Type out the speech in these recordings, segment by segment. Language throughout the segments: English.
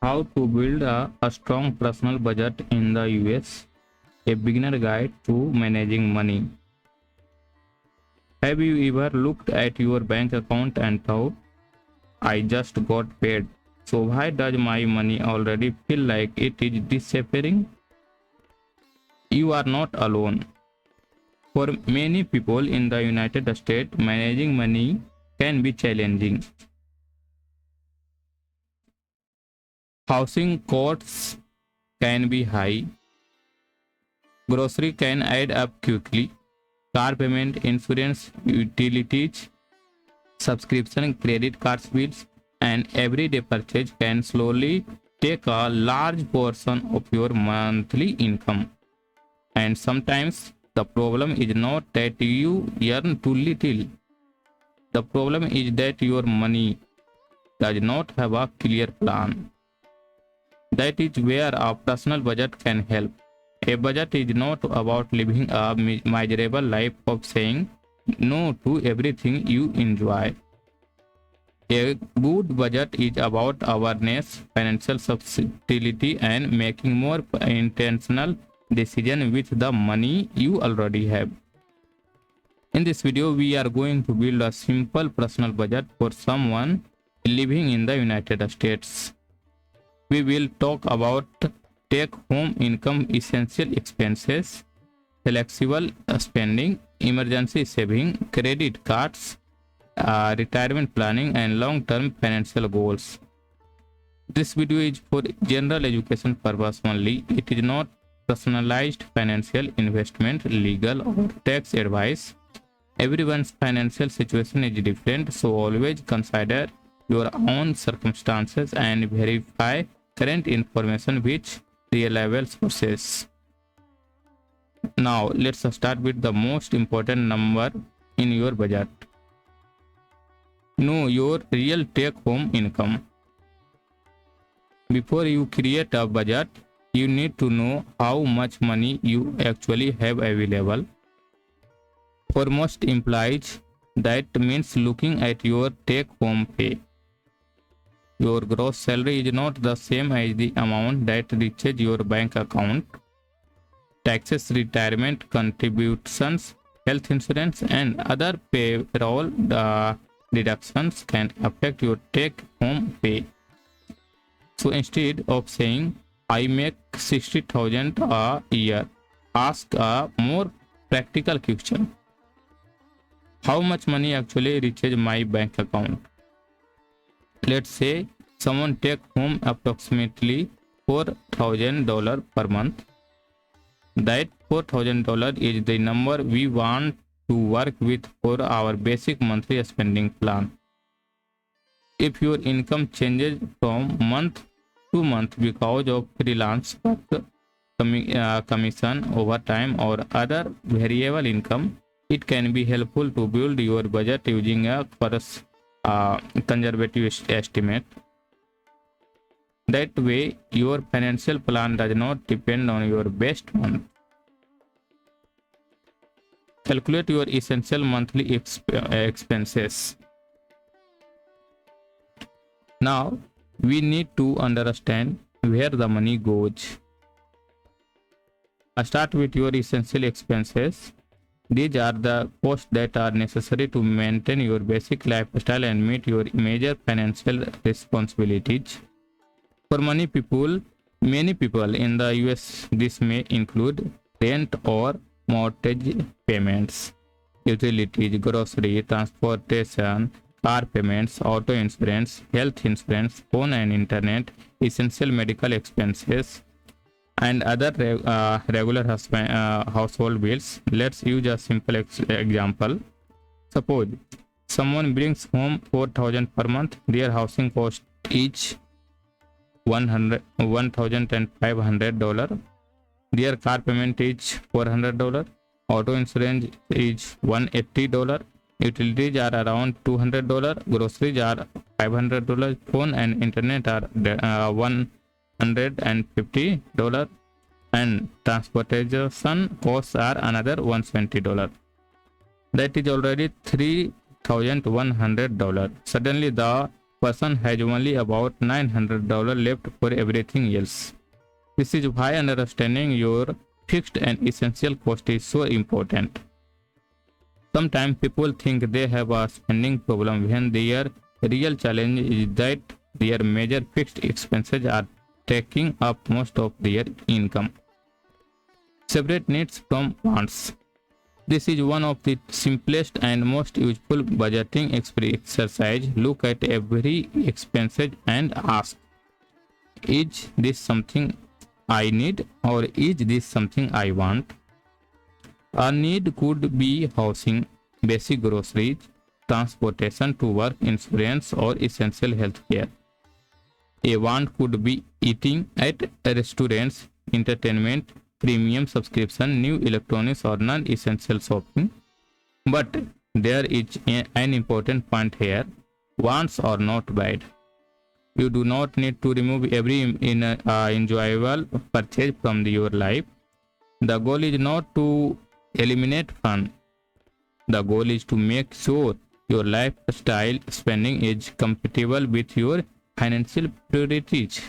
How to build a strong personal budget in the US, a beginner guide to managing money. Have you ever looked at your bank account and thought, I just got paid, so why does my money already feel like it is disappearing? You are not alone. For many people in the United States, managing money can be challenging. Housing costs can be high, grocery can add up quickly, car payment, insurance, utilities, subscription, credit cards bills, and everyday purchase can slowly take a large portion of your monthly income. And sometimes the problem is not that you earn too little. The problem is that your money does not have a clear plan. That is where a personal budget can help. A budget is not about living a miserable life of saying no to everything you enjoy. A good budget is about awareness, financial stability, and making more intentional decisions with the money you already have. In this video, we are going to build a simple personal budget for someone living in the United States. We will talk about take-home income, essential expenses, flexible spending, emergency saving, credit cards, retirement planning, and long-term financial goals. This video is for general education purpose only. It is not personalized financial investment, legal, or tax advice. Everyone's financial situation is different, so always consider your own circumstances and verify current information with reliable sources. Now, let's start with the most important number in your budget. Know your real take-home income. Before you create a budget, you need to know how much money you actually have available. For most employees, that means looking at your take-home pay. Your gross salary is not the same as the amount that reaches your bank account. Taxes, retirement contributions, health insurance, and other payroll deductions can affect your take-home pay. So instead of saying, I make 60,000 a year, ask a more practical question. How much money actually reaches my bank account? Let's say someone take home approximately $4,000 per month. That $4,000 is the number we want to work with for our basic monthly spending plan. If your income changes from month to month because of freelance work, commission, overtime, or other variable income, it can be helpful to build your budget using a conservative estimate. That way, your financial plan does not depend on your best month. Calculate your essential monthly expenses. Now, we need to understand where the money goes. Start with your essential expenses. These are the costs that are necessary to maintain your basic lifestyle and meet your major financial responsibilities. For many people in the US, this may include rent or mortgage payments, utilities, grocery, transportation, car payments, auto insurance, health insurance, phone and internet, essential medical expenses, and other regular household bills. Let's use a simple example. Suppose someone brings home 4,000 per month. Their housing cost is $1,500. Their car payment is $400. Auto insurance is $180. Utilities are around $200. Groceries are $500. Phone and internet are $150, and transportation costs are another $120. That is already $3,100. Suddenly the person has only about $900 left for everything else. This is why understanding your fixed and essential cost is so important. Sometimes people think they have a spending problem when their real challenge is that their major fixed expenses are taking up most of their income. Separate needs from wants. This is one of the simplest and most useful budgeting exercise. Look at every expense and ask, is this something I need or is this something I want? A need could be housing, basic groceries, transportation to work, insurance, or essential health care. A want could be eating at restaurants, entertainment, premium subscription, new electronics, or non-essential shopping. But there is an important point here. Wants are not bad. You do not need to remove every enjoyable purchase from your life. The goal is not to eliminate fun. The goal is to make sure your lifestyle spending is compatible with your financial priorities.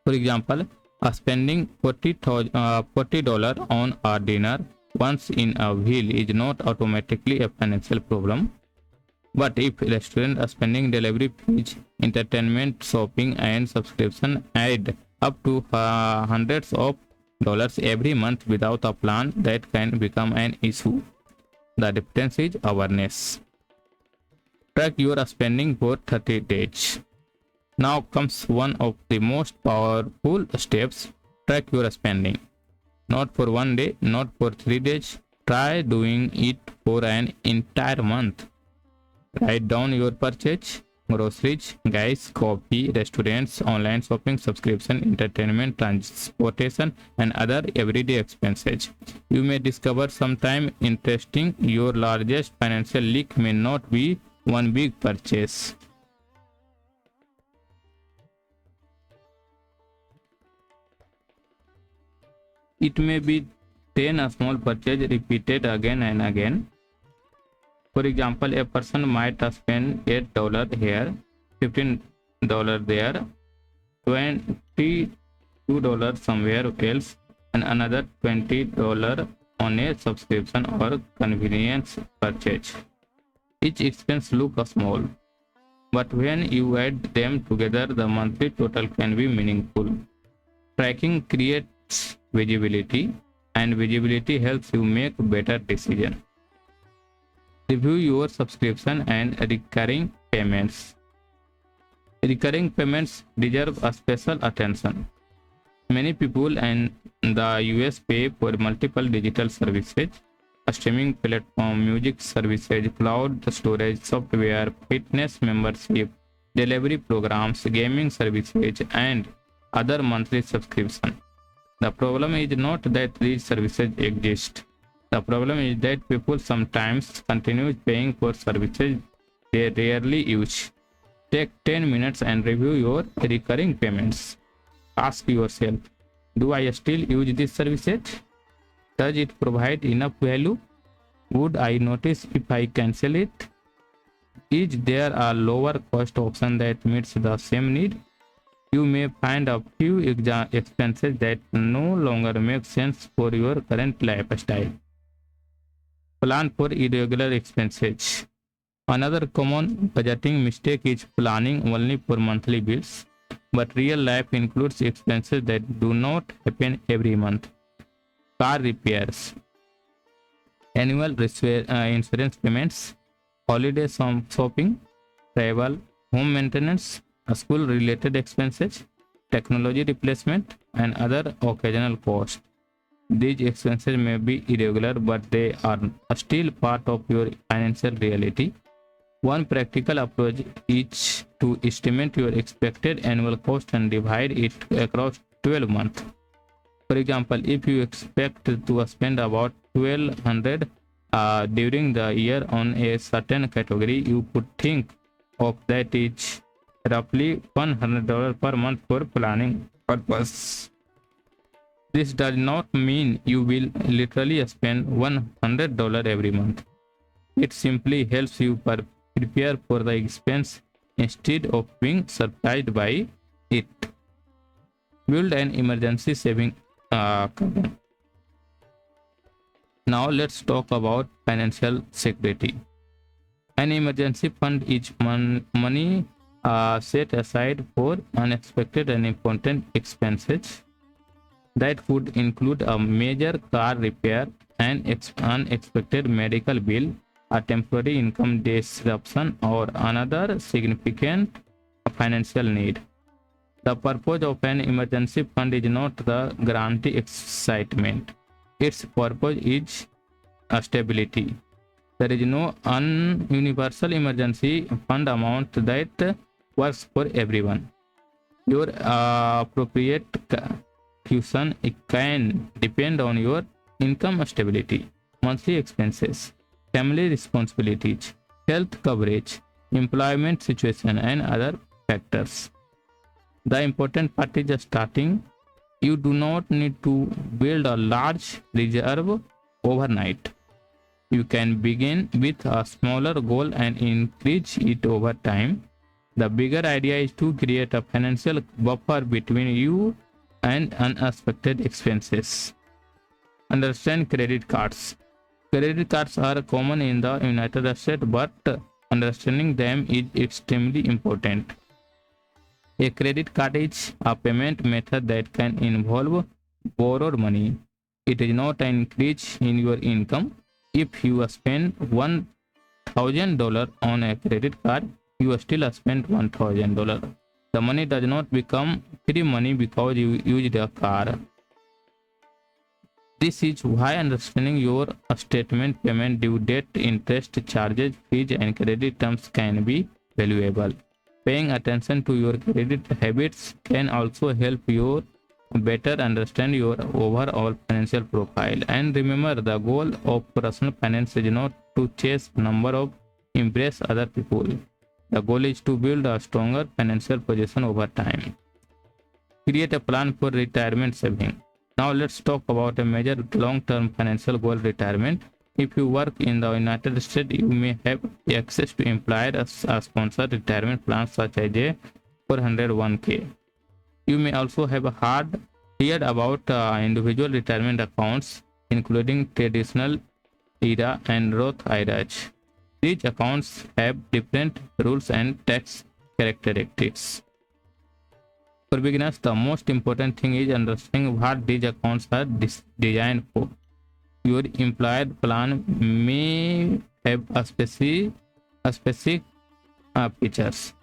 For example, spending $40 on a dinner once in a while is not automatically a financial problem. But if restaurant spending, delivery fees, entertainment, shopping, and subscription add up to hundreds of dollars every month without a plan, that can become an issue. The difference is awareness. Track your spending for 30 days. Now comes one of the most powerful steps. Track your spending. Not for one day, not for 3 days. Try doing it for an entire month. Write down your purchase, groceries, gas, coffee, restaurants, online shopping, subscription, entertainment, transportation, and other everyday expenses. You may discover sometime interesting. Your largest financial leak may not be one big purchase. It may be 10 small purchases repeated again and again. For example, a person might spend $8 here, $15 there, $22 somewhere else, and another $20 on a subscription or convenience purchase. Each expense looks small, but when you add them together, the monthly total can be meaningful. Tracking creates visibility, and visibility helps you make better decisions. Review your subscription and recurring payments. Recurring payments deserve a special attention. Many people in the US pay for multiple digital services, a streaming platform, music services, cloud storage software, fitness membership, delivery programs, gaming services, and other monthly subscriptions. The problem is not that these services exist. The problem is that people sometimes continue paying for services they rarely use. Take 10 minutes and review your recurring payments. Ask yourself, do I still use these services? Does it provide enough value? Would I notice if I cancel it? Is there a lower cost option that meets the same need? You may find a few expenses that no longer make sense for your current lifestyle. Plan for irregular expenses. Another common budgeting mistake is planning only for monthly bills, but real life includes expenses that do not happen every month. Car repairs, annual insurance payments, holiday shopping, travel, home maintenance, school-related expenses, technology replacement, and other occasional costs. These expenses may be irregular, but they are still part of your financial reality. One practical approach is to estimate your expected annual cost and divide it across 12 months. For example, if you expect to spend about $1,200 during the year on a certain category, you could think of that is roughly $100 per month for planning purpose. This does not mean you will literally spend $100 every month. It simply helps you prepare for the expense instead of being surprised by it. Build an emergency saving account. Now let's talk about financial security. An emergency fund is money set aside for unexpected and important expenses that could include a major car repair, an unexpected medical bill, a temporary income disruption, or another significant financial need. The purpose of an emergency fund is not the guarantee excitement. Its purpose is stability. There is no universal emergency fund amount that works for everyone. Your appropriate cushion can depend on your income stability, monthly expenses, family responsibilities, health coverage, employment situation, and other factors. The important part is starting. You do not need to build a large reserve overnight. You can begin with a smaller goal and increase it over time. The bigger idea is to create a financial buffer between you and unexpected expenses. Understand credit cards. Credit cards are common in the United States, but understanding them is extremely important. A credit card is a payment method that can involve borrowed money. It is not an increase in your income. If you spend $1,000 on a credit card, you still spend $1,000. The money does not become free money because you used a card. This is why understanding your statement, payment due date, interest, charges, fees, and credit terms can be valuable. Paying attention to your credit habits can also help you better understand your overall financial profile. And remember, the goal of personal finance is not to chase number or impress other people. The goal is to build a stronger financial position over time. Create a plan for retirement saving. Now let's talk about a major long-term financial goal, retirement. If you work in the United States, you may have access to employer-sponsored retirement plans such as a 401k. You may also have heard about individual retirement accounts, including traditional IRA and Roth IRAs. These accounts have different rules and tax characteristics. For beginners, the most important thing is understanding what these accounts are designed for. Your employer plan may have a specific features.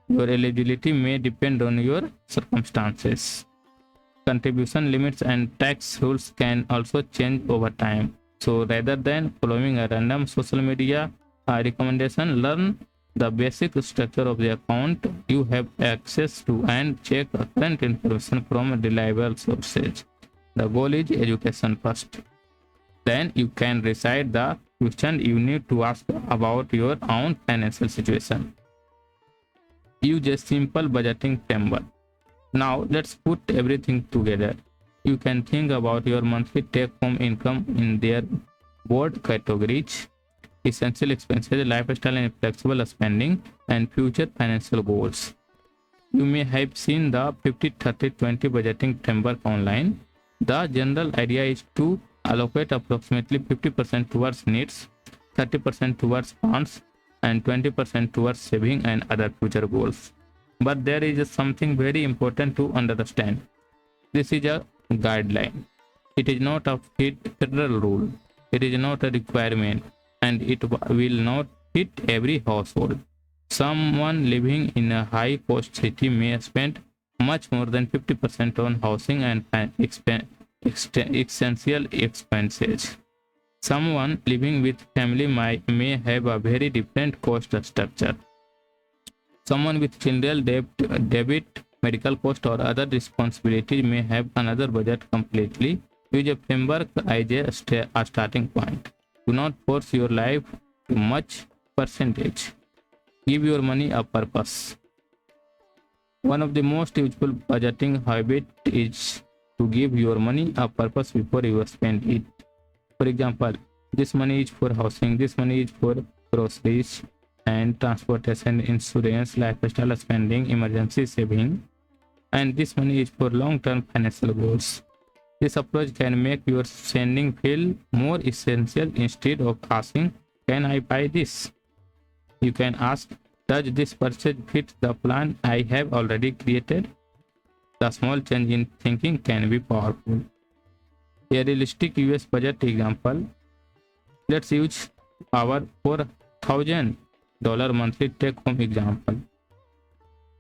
Your eligibility may depend on your circumstances. Contribution limits and tax rules can also change over time. So rather than following a random social media recommendation, learn the basic structure of the account you have access to and check current information from reliable sources. The goal is education first. Then you can decide the question you need to ask about your own financial situation. Use a simple budgeting framework. Now let's put everything together. You can think about your monthly take-home income in their broad categories: essential expenses, lifestyle and flexible spending, and future financial goals. You may have seen the 50-30-20 budgeting framework online. The general idea is to allocate approximately 50% towards needs, 30% towards funds, and 20% towards saving and other future goals. But there is something very important to understand. This is a guideline. It is not a federal rule. It is not a requirement, and it will not fit every household. Someone living in a high-cost city may spend much more than 50% on housing and essential expenses. Someone living with family may have a very different cost structure. Someone with children, debit, medical cost, or other responsibilities may have another budget completely. Use a framework as a starting point. Do not force your life to much percentage. Give your money a purpose. One of the most useful budgeting habits is to give your money a purpose before you spend it. For example, this money is for housing, this money is for groceries, and transportation, insurance, lifestyle spending, emergency saving, and this money is for long-term financial goals. This approach can make your spending feel more essential. Instead of asking, "Can I buy this?" you can ask, "Does this purchase fit the plan I have already created?" The small change in thinking can be powerful. A realistic US budget example. Let's use our $4,000 monthly take-home example.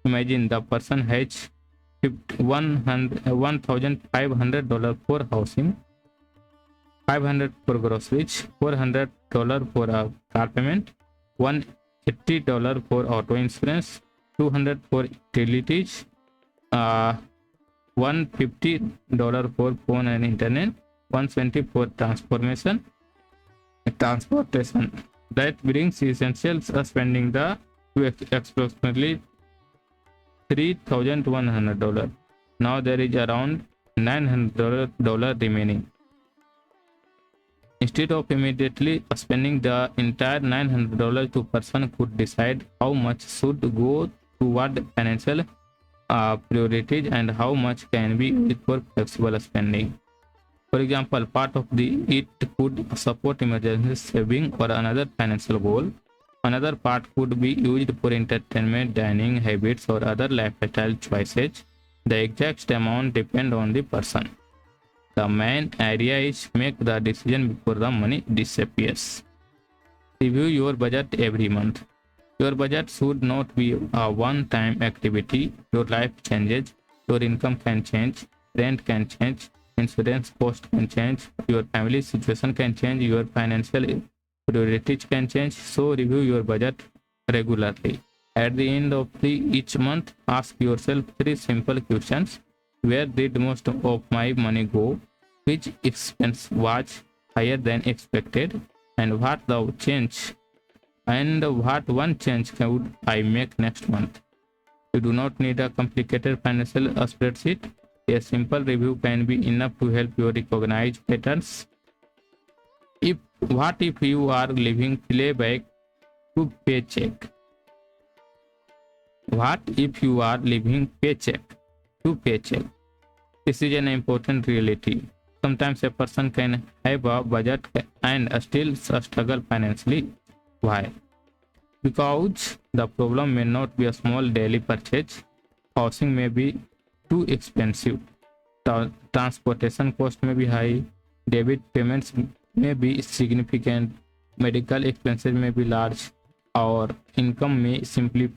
Imagine the person has $1,500 for housing, $500 for groceries, $400 for a car payment, $180 for auto insurance, $200 for utilities, $150 for phone and internet, $120 for transportation. That brings essentials spending to approximately $3,100. Now there is around $900 remaining. Instead of immediately spending the entire $900, the person could decide how much should go toward financial priorities and how much can be used for flexible spending. For example, part of it could support emergency saving or another financial goal. Another part could be used for entertainment, dining habits, or other lifestyle choices. The exact amount depends on the person. The main idea is make the decision before the money disappears. Review your budget every month. Your budget should not be a one-time activity. Your life changes. Your income can change. Rent can change. Insurance cost can change. Your family situation can change. Your financial priorities can change. So review your budget regularly. At the end of each month, ask yourself 3 simple questions. Where did most of my money go? Which expense was higher than expected? And what one change would I make next month? You do not need a complicated financial spreadsheet. A simple review can be enough to help you recognize patterns. What if you are living paycheck to paycheck? What if you are living paycheck to paycheck? This is an important reality. Sometimes a person can have a budget and still struggle financially. Why? Because the problem may not be a small daily purchase. Housing may be too expensive. Transportation cost may be high. Debit payments may be significant. Medical expenses may be large. Or income may simply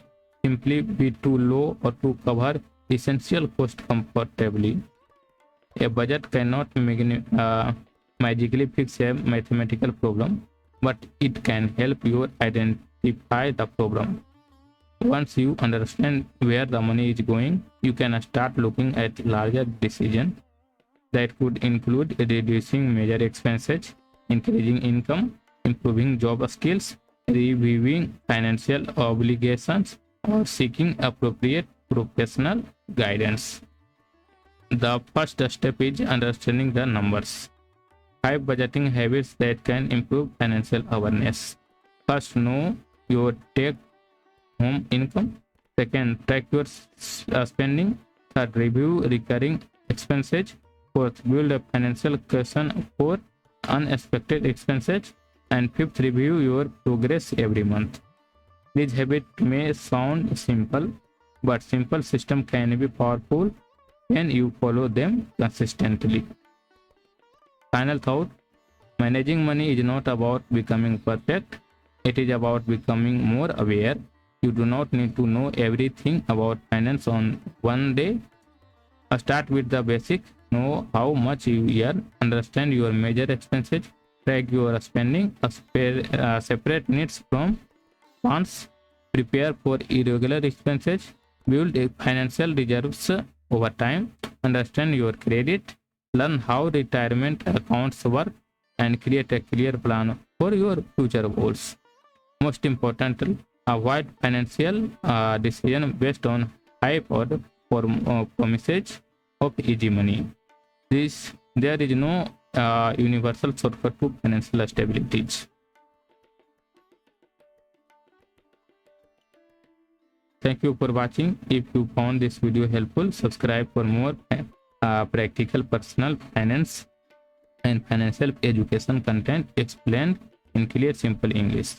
be too low or to cover essential costs comfortably. A budget cannot magically fix a mathematical problem, but it can help you identify the problem. Once you understand where the money is going, you can start looking at larger decisions that could include reducing major expenses, increasing income, improving job skills, reviewing financial obligations, or seeking appropriate professional guidance. The first step is understanding the numbers. 5 budgeting habits that can improve financial awareness. First, know your take-home income. Second, track your spending. Third, review recurring expenses. Fourth, build a financial cushion for unexpected expenses. And fifth, review your progress every month. These habits may sound simple, but simple system can be powerful when you follow them consistently. Final thought: managing money is not about becoming perfect, it is about becoming more aware. You do not need to know everything about finance on one day. Start with the basic. Know how much you earn, understand your major expenses, track your spending, separate needs from wants, prepare for irregular expenses, build financial reserves over time, understand your credit, learn how retirement accounts work, and create a clear plan for your future goals. Most importantly, avoid financial decisions based on hype or promises of easy money. There is no universal shortcut to financial stability. Thank you for watching. If you found this video helpful, subscribe for more practical personal finance and financial education content explained in clear, simple English.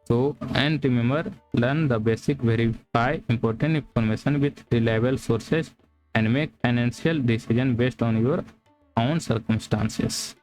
So, and remember, learn the basic, verify important information with reliable sources, and make financial decision based on your own circumstances.